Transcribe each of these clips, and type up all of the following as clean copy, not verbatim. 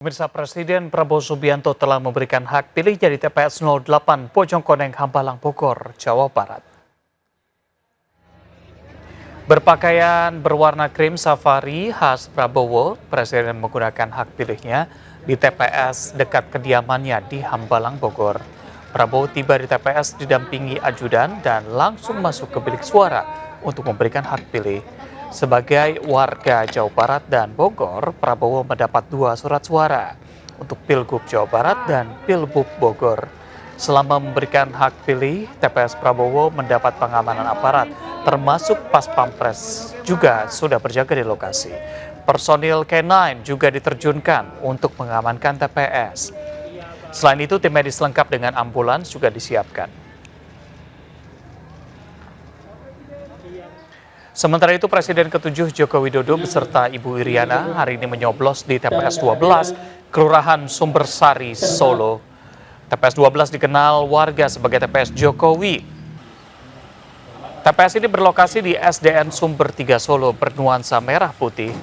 Pemirsa, Presiden Prabowo Subianto telah memberikan hak pilihnya di TPS 08 Bojongkoneng, Hambalang, Bogor, Jawa Barat. Berpakaian berwarna krim safari khas Prabowo, Presiden menggunakan hak pilihnya di TPS dekat kediamannya di Hambalang, Bogor. Prabowo tiba di TPS didampingi ajudan dan langsung masuk ke bilik suara untuk memberikan hak pilih. Sebagai warga Jawa Barat dan Bogor, Prabowo mendapat 2 surat suara untuk Pilgub Jawa Barat dan Pilbub Bogor. Selama memberikan hak pilih, TPS Prabowo mendapat pengamanan aparat, termasuk Pas Pampres juga sudah berjaga di lokasi. Personil K9 juga diterjunkan untuk mengamankan TPS. Selain itu, tim medis lengkap dengan ambulans juga disiapkan. Sementara itu, Presiden ke-7 Joko Widodo beserta Ibu Iriana hari ini menyoblos di TPS 12, Kelurahan Sumbersari, Solo. TPS 12 dikenal warga sebagai TPS Jokowi. TPS ini berlokasi di SDN Sumber 3 Solo bernuansa merah putih.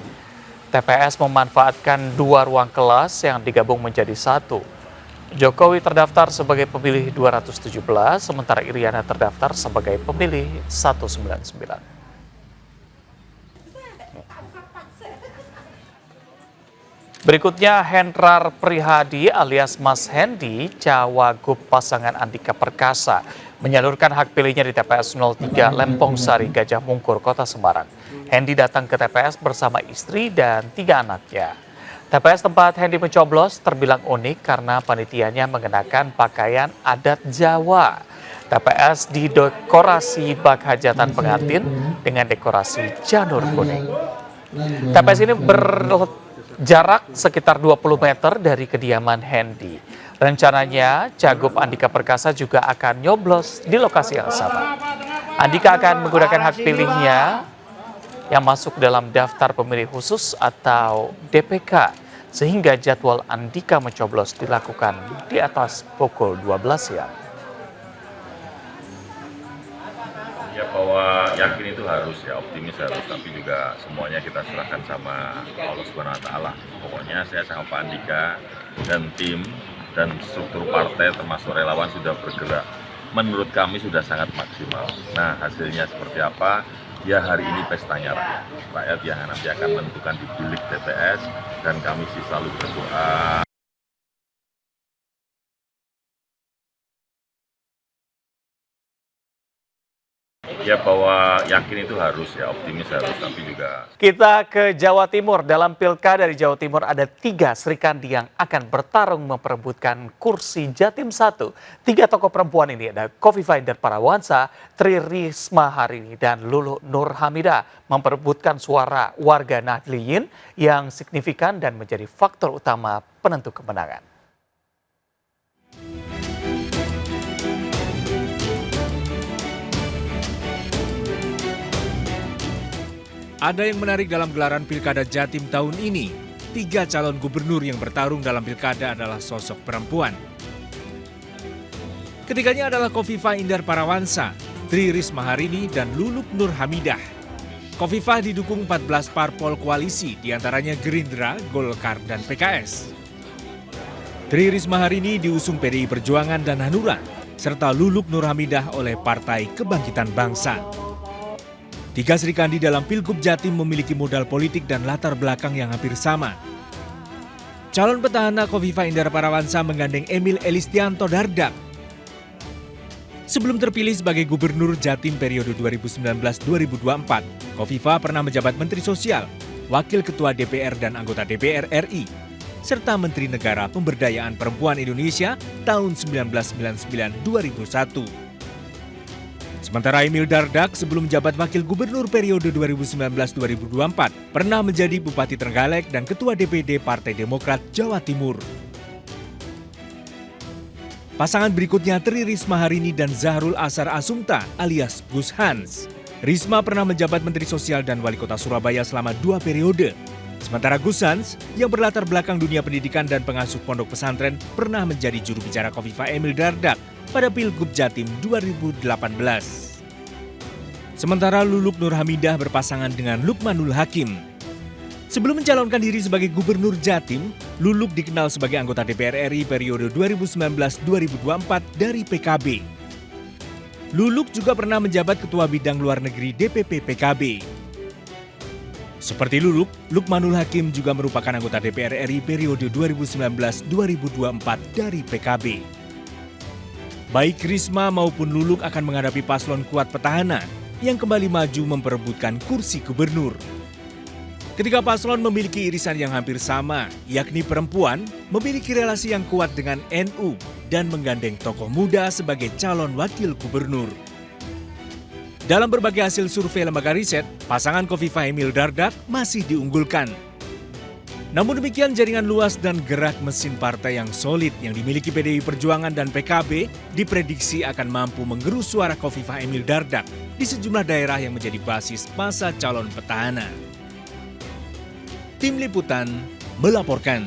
TPS memanfaatkan 2 ruang kelas yang digabung menjadi 1. Jokowi terdaftar sebagai pemilih 217, sementara Iriana terdaftar sebagai pemilih 199. Berikutnya, Hendrar Prihadi alias Mas Hendi, cawagup pasangan Andika Perkasa, menyalurkan hak pilihnya di TPS 03 Lempong Sari, Gajah Mungkur, Kota Semarang. Hendi datang ke TPS bersama istri dan 3 anaknya. TPS tempat Hendi mencoblos terbilang unik karena panitianya mengenakan pakaian adat Jawa. TPS didekorasi bak hajatan pengantin dengan dekorasi janur kuning. TPS ini jarak sekitar 20 meter dari kediaman Hendi. Rencananya, Cagup Andika Perkasa juga akan nyoblos di lokasi yang sama. Andika akan menggunakan hak pilihnya yang masuk dalam daftar pemilih khusus atau DPK, sehingga jadwal Andika mencoblos dilakukan di atas pukul 12 siang. Ya, bahwa yakin itu harus, ya optimis harus, tapi juga semuanya kita serahkan sama Allah Subhanahu wa Ta'ala. Pokoknya saya sama Pak Andika dan tim dan struktur partai termasuk relawan sudah bergerak. Menurut kami sudah sangat maksimal. Nah, hasilnya seperti apa? Ya, hari ini pestanya rakyat. Rakyat yang nanti akan menentukan di bilik TPS, dan kami selalu berdoa. Ya, bahwa yakin itu harus, ya optimis harus, tapi juga. Kita ke Jawa Timur. Dalam Pilkada di Jawa Timur ada 3 Serikandi yang akan bertarung memperebutkan kursi Jatim 1. 3 tokoh perempuan ini ada Kofifa Indar Parawansa, Tri Risma Harini, dan Luluh Nur Hamidah memperebutkan suara warga Nahdliyin yang signifikan dan menjadi faktor utama penentu kemenangan. Ada yang menarik dalam gelaran Pilkada Jatim tahun ini. 3 calon gubernur yang bertarung dalam Pilkada adalah sosok perempuan. Ketiganya adalah Kofifa Indar Parawansa, Tri Risma Harini, dan Luluh Nur Hamidah. Kofifa didukung 14 parpol koalisi, diantaranya Gerindra, Golkar, dan PKS. Tri Risma Harini diusung PDI Perjuangan dan Hanura, serta Luluh Nur Hamidah oleh Partai Kebangkitan Bangsa. 3 Serikandi dalam Pilgub Jatim memiliki modal politik dan latar belakang yang hampir sama. Calon petahana Kofifa Indar Parawansa menggandeng Emil Elistianto Dardak. Sebelum terpilih sebagai Gubernur Jatim periode 2019-2024, Kofifa pernah menjabat Menteri Sosial, Wakil Ketua DPR dan anggota DPR RI, serta Menteri Negara Pemberdayaan Perempuan Indonesia tahun 1999-2001. Sementara Emil Dardak sebelum menjabat Wakil Gubernur periode 2019-2024 pernah menjadi Bupati Trenggalek dan Ketua DPD Partai Demokrat Jawa Timur. Pasangan berikutnya Tri Risma Harini dan Zahrul Asar Asumta alias Gus Hans. Risma pernah menjabat Menteri Sosial dan Wali Kota Surabaya selama 2 periode. Sementara Gus Hans yang berlatar belakang dunia pendidikan dan pengasuh pondok pesantren pernah menjadi juru bicara Kofifa Emil Dardak pada Pilgub Jatim 2018. Sementara Luluh Nur Hamidah berpasangan dengan Lukmanul Hakim. Sebelum mencalonkan diri sebagai Gubernur Jatim, Luluk dikenal sebagai anggota DPR RI periode 2019-2024 dari PKB. Luluk juga pernah menjabat Ketua Bidang Luar Negeri DPP PKB. Seperti Luluk, Lukmanul Hakim juga merupakan anggota DPR RI periode 2019-2024 dari PKB. Baik Risma maupun Luluk akan menghadapi paslon kuat petahana yang kembali maju memperebutkan kursi gubernur. Ketiga paslon memiliki irisan yang hampir sama, yakni perempuan memiliki relasi yang kuat dengan NU dan menggandeng tokoh muda sebagai calon wakil gubernur. Dalam berbagai hasil survei lembaga riset, pasangan Khofifah Emil Dardak masih diunggulkan. Namun demikian, jaringan luas dan gerak mesin partai yang solid yang dimiliki PDI Perjuangan dan PKB diprediksi akan mampu menggerus suara Khofifah Emil Dardak di sejumlah daerah yang menjadi basis masa calon petahana. Tim Liputan melaporkan.